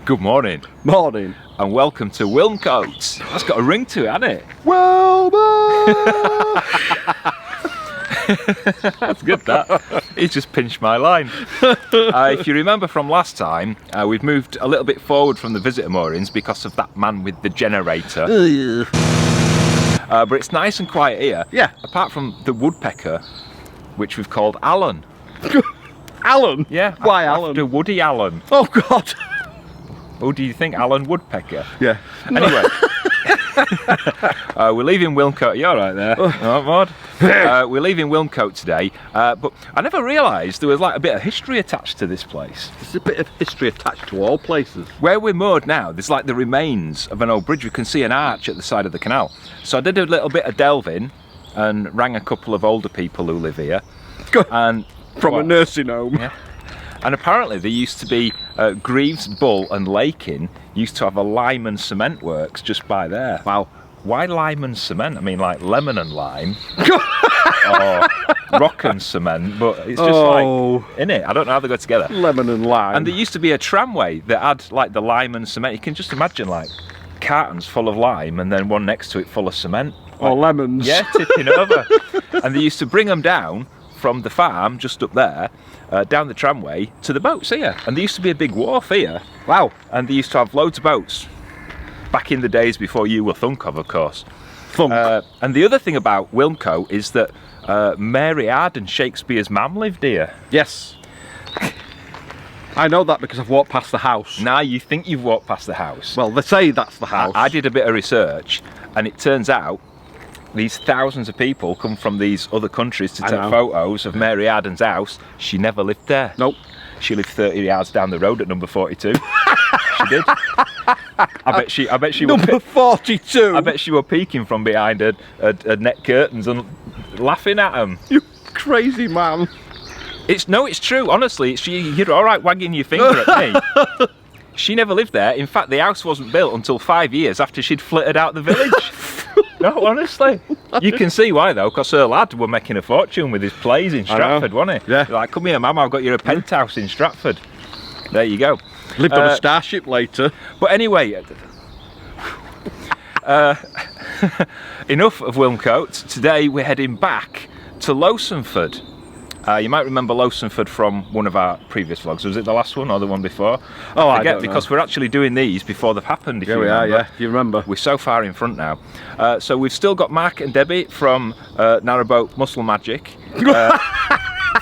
Good morning. Morning. And welcome to Wilmcote. That's got a ring to it, hasn't it? Wilbur! That's good, that. He's just pinched my line. If you remember from last time, we've moved a little bit forward from the visitor moorings because of that man with the generator. But it's nice and quiet here. Yeah. Apart from the woodpecker, which we've called Alan. Alan? Yeah. Why Alan? After Woody Allen. Oh, God. Who do you think? Alan Woodpecker? Yeah. Anyway. We're leaving Wilmcote. You're right there. Oh, Maud. We're leaving Wilmcote today, but I never realised there was like a bit of history attached to this place. There's a bit of history attached to all places. Where we're moored now, there's like the remains of an old bridge. We can see an arch at the side of the canal. So I did a little bit of delving and rang a couple of older people who live here. And from a nursing home. Yeah. And apparently there used to be Greaves, Bull and Lakin used to have a lime and cement works just by there. Wow. Why lime and cement? I mean, like lemon and lime. Or rock and cement, but it's just like, innit? I don't know how they go together. Lemon and lime. And there used to be a tramway that had like the lime and cement. You can just imagine like cartons full of lime and then one next to it full of cement. Or lemons. Yeah, tipping over. And they used to bring them down from the farm just up there, down the tramway to the boats here. And there used to be a big wharf here. Wow. And they used to have loads of boats back in the days before you were thunk of course. Thunk. And the other thing about Wilmcote is that Mary Arden, Shakespeare's mum, lived here. Yes. I know that because I've walked past the house. Now you think you've walked past the house. Well, they say that's the house. I did a bit of research and it turns out these thousands of people come from these other countries to take photos of Mary Arden's house. She never lived there. Nope. She lived 30 yards down the road at number 42. She did. I bet she number 42. I bet she were peeking from behind her net curtains and laughing at them. You crazy man. It's true. Honestly, you're all right wagging your finger at me. She never lived there. In fact, the house wasn't built until 5 years after she'd flitted out the village. No, honestly. You can see why though, because her lad were making a fortune with his plays in Stratford, wasn't he? Yeah. Like, come here, Mum, I've got you a penthouse in Stratford. There you go. Lived on a starship later. But anyway, enough of Wilmcote. Today we're heading back to Lowsonford. You might remember Lowsonford from one of our previous vlogs. Was it the last one or the one before? Oh, I forget, I don't know. Because we're actually doing these before they've happened. If Here you we remember. are, yeah, if you remember. We're so far in front now. So we've still got Mark and Debbie from Narrowboat Muscle Magic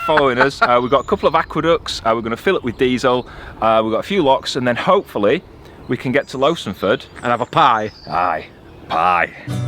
following us. We've got a couple of aqueducts. We're going to fill it with diesel. We've got a few locks, and then hopefully we can get to Lowsonford and have a pie. Aye, pie.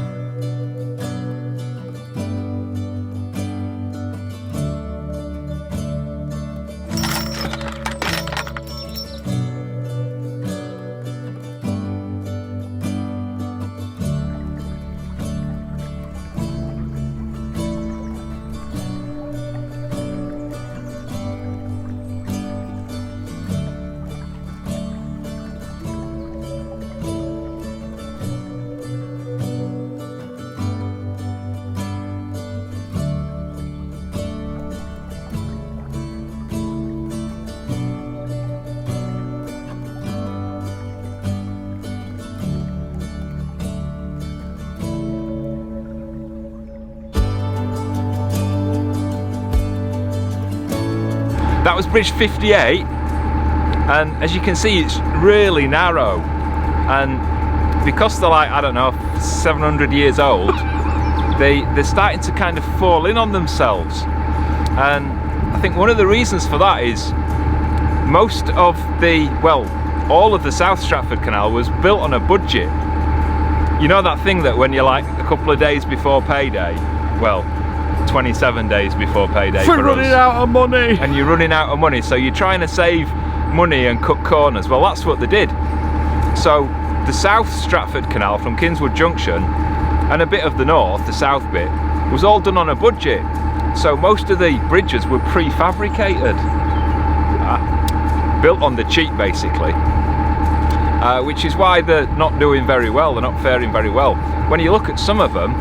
That was bridge 58, and as you can see it's really narrow, and because they're like, I don't know, 700 years old, they're starting to kind of fall in on themselves. And I think one of the reasons for that is most of all of the South Stratford Canal was built on a budget. You know that thing that when you're like a couple of days before payday, well, 27 days before payday We're running out of money. And you're running out of money, so you're trying to save money and cut corners. Well, that's what they did. So the South Stratford Canal from Kingswood Junction and a bit of the north, the south bit, was all done on a budget. So most of the bridges were prefabricated, built on the cheap basically, which is why they're not doing very well, they're not faring very well. When you look at some of them,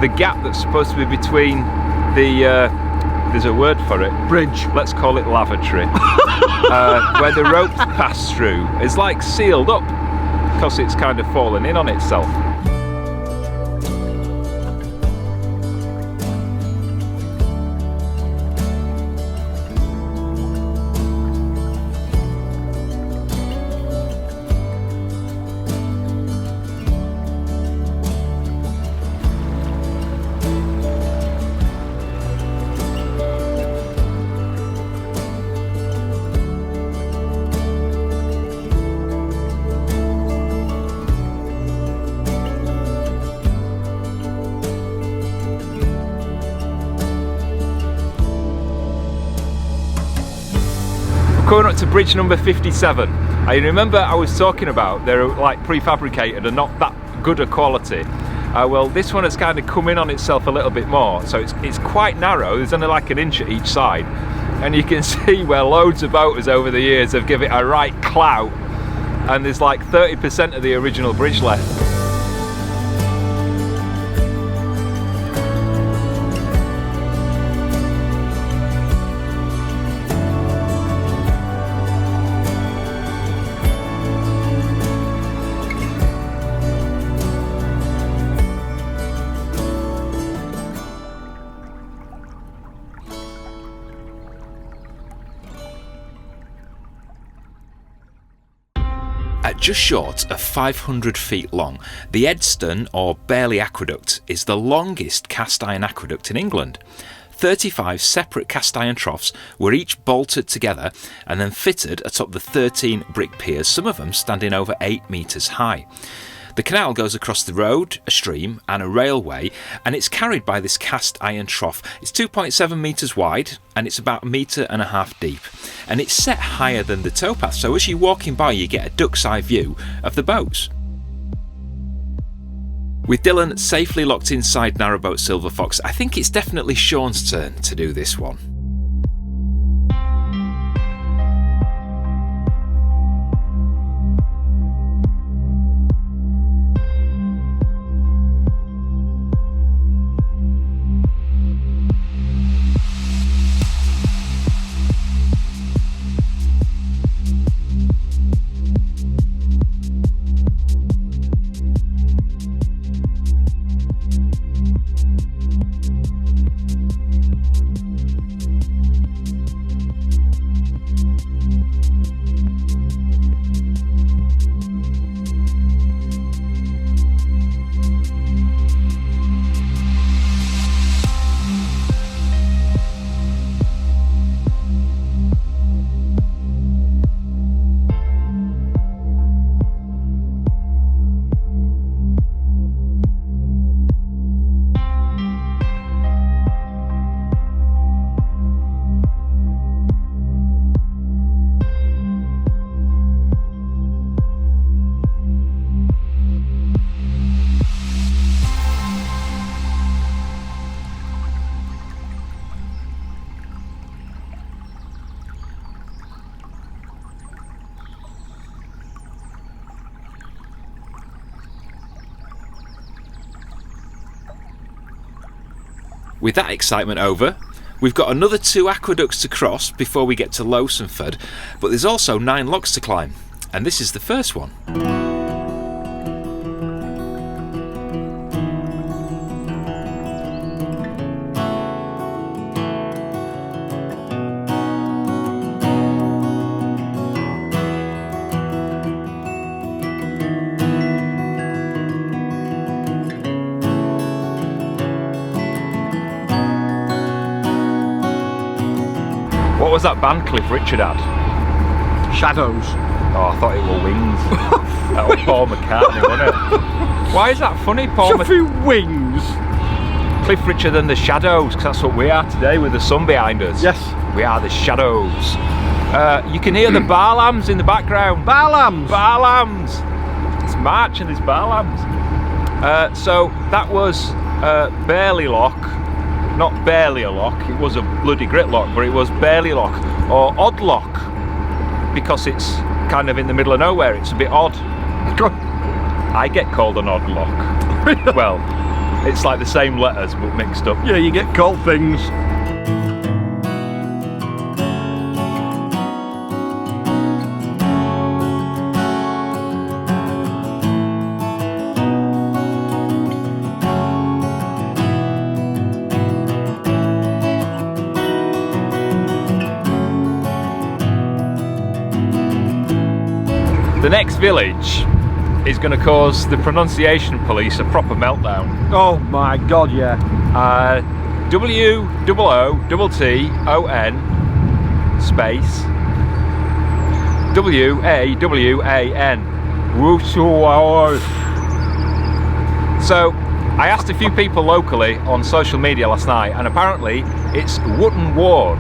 the gap that's supposed to be between the there's a word for it. Bridge. Let's call it lavatory. Where the ropes pass through is like sealed up because it's kind of fallen in on itself. Coming up to bridge number 57. I remember I was talking about they're like prefabricated and not that good a quality. Well, this one has kind of come in on itself a little bit more, so it's quite narrow. There's only like an inch at each side, and you can see where loads of boaters over the years have given it a right clout, and there's like 30% of the original bridge left. At just short of 500 feet long, the Edstone or Bearley Aqueduct is the longest cast iron aqueduct in England. 35 separate cast iron troughs were each bolted together and then fitted atop the 13 brick piers, some of them standing over 8 metres high. The canal goes across the road, a stream and a railway, and it's carried by this cast iron trough. It's 2.7 metres wide and it's about 1.5 metres deep, and it's set higher than the towpath, so as you're walking by you get a duck's eye view of the boats. With Dylan safely locked inside Narrowboat Silver Fox, I think it's definitely Sean's turn to do this one. With that excitement over, we've got another 2 aqueducts to cross before we get to Lowsonford, but there's also 9 locks to climb, and this is the first one. What was that band Cliff Richard had? Shadows. Oh, I thought it were Wings. That was Paul McCartney, wasn't it? Why is that funny, Paul? Wings. Cliff Richard and the Shadows, because that's what we are today with the sun behind us. Yes. We are the Shadows. You can hear the bar lambs in the background. Bar lambs. Bar lambs. It's March and there's bar lambs. So that was Bearley Lock. Not barely a lock, it was a bloody grit lock, but it was Bearley Lock, or Odd Lock, because it's kind of in the middle of nowhere. It's a bit odd. I get called an odd lock. Well, it's like the same letters but mixed up. Yeah, you get called things. The next village is going to cause the pronunciation police a proper meltdown. Oh my god, yeah. WOOTTON space WAWAN. Wootton Wawen. So I asked a few people locally on social media last night, and apparently it's Wootton Wawen.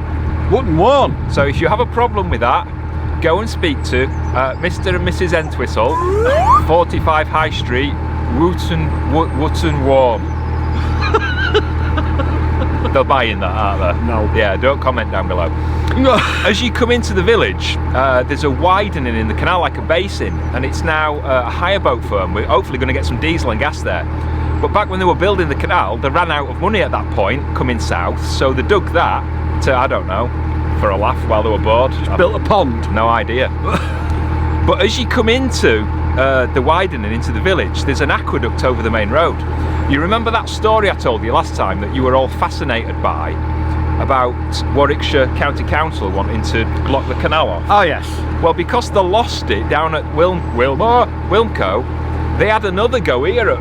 Wootton Wawen. So if you have a problem with that, go and speak to Mr. and Mrs. Entwistle, 45 High Street, Wootton Wawen. They'll buy in that, aren't they? No. Yeah, don't comment down below. As you come into the village, there's a widening in the Canal Aqueduct basin, and it's now a hire boat firm. We're hopefully going to get some diesel and gas there. But back when they were building the canal, they ran out of money at that point, coming south, so they dug that to, I don't know, for a laugh while they were bored. Built a pond. No idea. But as you come into the widening into the village, there's an aqueduct over the main road. You remember that story I told you last time that you were all fascinated by, about Warwickshire County Council wanting to block the canal off? Oh yes. Well, because they lost it down at Wilmcote, they had another go here at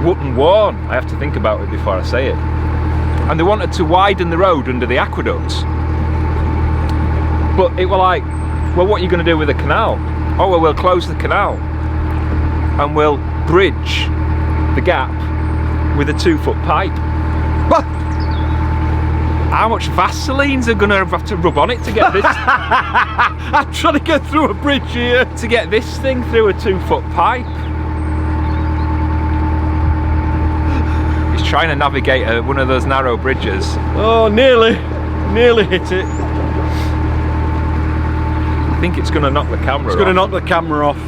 Wootton Wawen. I have to think about it before I say it. And they wanted to widen the road under the aqueducts. But it were like, well, what are you going to do with the canal? Oh, well, we'll close the canal and we'll bridge the gap with a 2-foot pipe. What? How much Vaseline's are going to have to rub on it to get this? I'm trying to get through a bridge here. To get this thing through a 2-foot pipe. He's trying to navigate one of those narrow bridges. Oh, nearly hit it. I think it's going to knock the camera off. It's going to knock the camera off.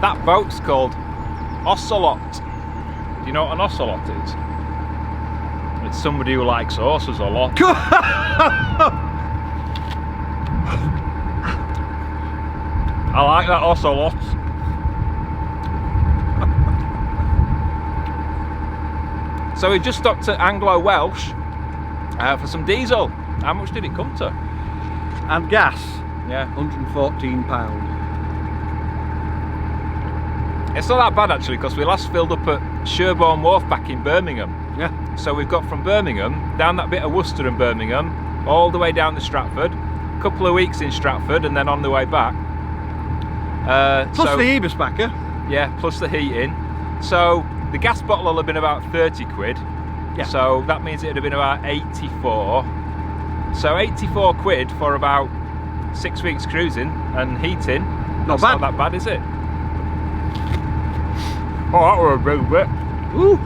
That boat's called Ocelot. Do you know what an ocelot is? It's somebody who likes horses a lot. I like that ocelot. So we just stopped at Anglo-Welsh for some diesel. How much did it come to? And gas. Yeah. £114. It's not that bad actually, because we last filled up at Sherborne Wharf back in Birmingham. Yeah. So we've got from Birmingham, down that bit of Worcester and Birmingham, all the way down to Stratford, a couple of weeks in Stratford and then on the way back. Plus the Eberspacher. Yeah, plus the heating. So the gas bottle will have been about 30 quid. Yeah. So that means it would have been about 84. So 84 quid for about 6 weeks cruising and heating. Not That's bad. Not that bad, is it? Oh, that was a big bit. Ooh.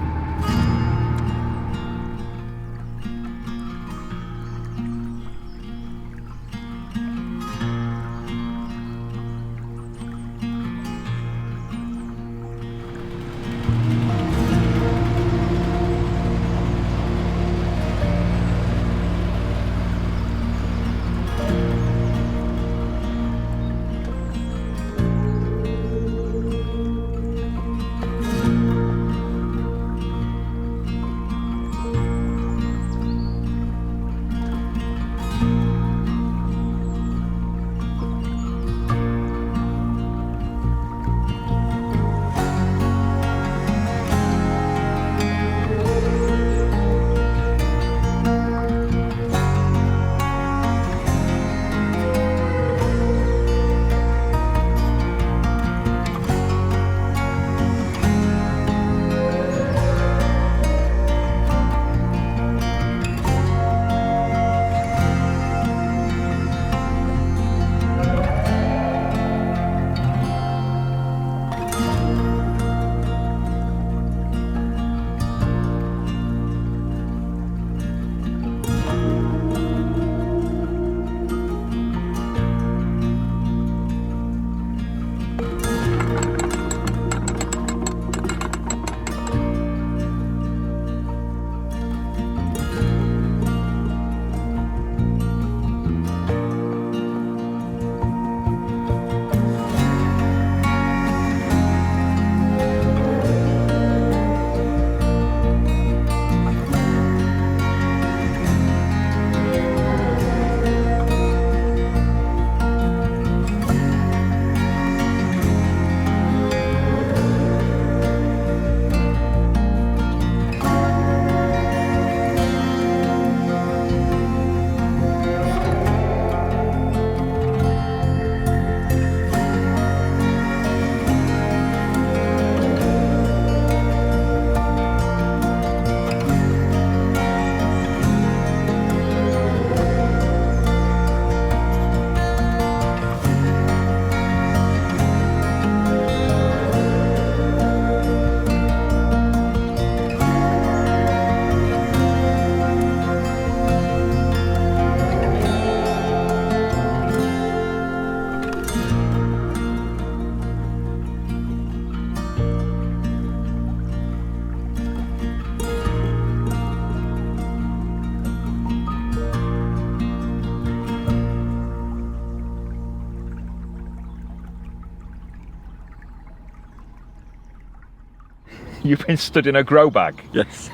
You've been stood in a grow bag. Yes.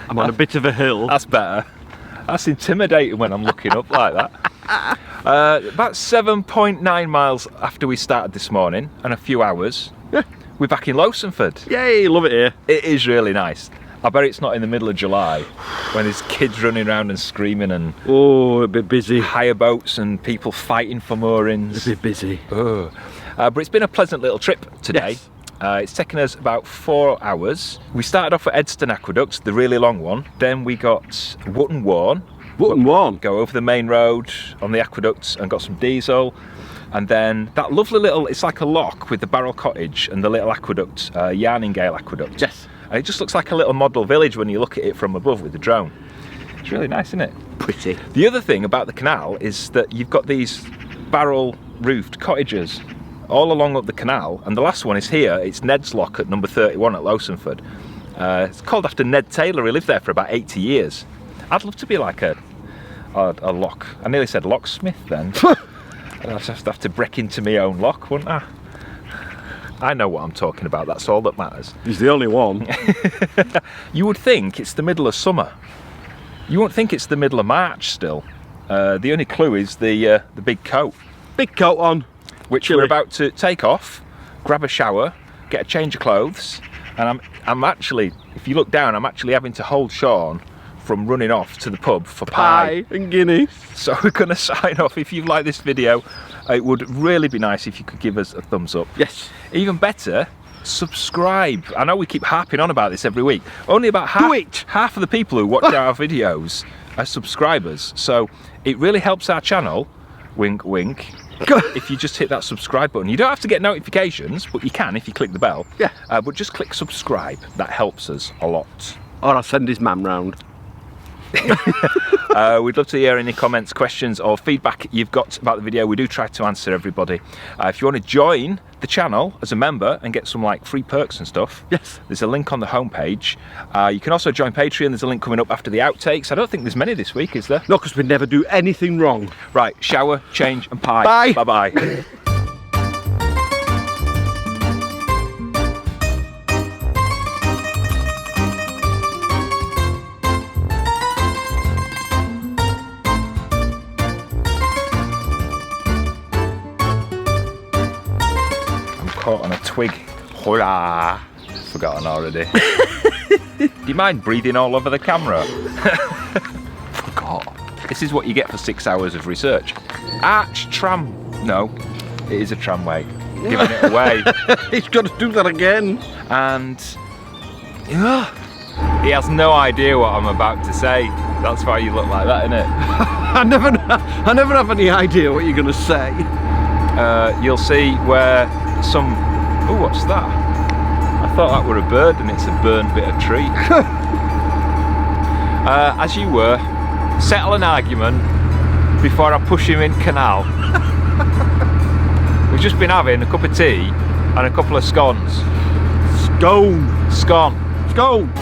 I'm on a bit of a hill. That's better. That's intimidating when I'm looking up like that. About 7.9 miles after we started this morning, and a few hours, Yeah. we're back in Lowsonford. Yay, love it here. It is really nice. I bet it's not in the middle of July when there's kids running around and screaming and Oh, a bit busy. hire boats and people fighting for moorings. A bit busy. Oh. But it's been a pleasant little trip today. Yes. It's taken us about 4 hours. We started off at Edstone Aqueduct, the really long one. Then we got Wootton Wawen. Wootton Wawen. Go over the main road on the aqueducts and got some diesel. And then that lovely little, it's like a lock with the barrel cottage and the little aqueduct, Yarningale Aqueduct. Yes. And it just looks like a little model village when you look at it from above with the drone. It's really nice, isn't it? Pretty. The other thing about the canal is that you've got these barrel roofed cottages all along up the canal, and the last one is here. It's Ned's Lock at number 31 at Lowsonford. It's called after Ned Taylor, who lived there for about 80 years. I'd love to be like a lock. I nearly said locksmith then. I'd just have to break into my own lock, wouldn't I? I know what I'm talking about, that's all that matters. He's the only one. You would think it's the middle of summer. You won't think it's the middle of March still. The only clue is the big coat. Big coat on. Which Chilly. we're about to take off, grab a shower, get a change of clothes, and I'm actually, if you look down, I'm actually having to hold Sean from running off to the pub for pie. Pie and Guinness. So we're going to sign off. If you like this video, it would really be nice if you could give us a thumbs up. Yes. Even better, subscribe. I know we keep harping on about this every week. Only about half of the people who watch our videos are subscribers. So it really helps our channel, wink wink, if you just hit that subscribe button. You don't have to get notifications, but you can if you click the bell. Yeah. But just click subscribe. That helps us a lot. Or I'll send his man round. We'd love to hear any comments, questions or feedback you've got about the video. We do try to answer everybody. If you want to join the channel as a member and get some like free perks and stuff, Yes. there's a link on the homepage. You can also join Patreon. There's a link coming up after the outtakes. I don't think there's many this week, is there? No, because we never do anything wrong. Right, shower, change and pie. Bye. Bye-bye. Caught on a twig. Hola! Forgotten already. Do you mind breathing all over the camera? Forgot. This is what you get for 6 hours of research. Arch tram. No, it is a tramway. Giving it away. He's got to do that again. And he has no idea what I'm about to say. That's why you look like that, innit? I never have any idea what you're going to say. You'll see where some... Oh, what's that? I thought that were a bird and it's a burned bit of tree. As you were, settle an argument before I push him in canal. We've just been having a cup of tea and a couple of scones. Scone. Scone. Scone.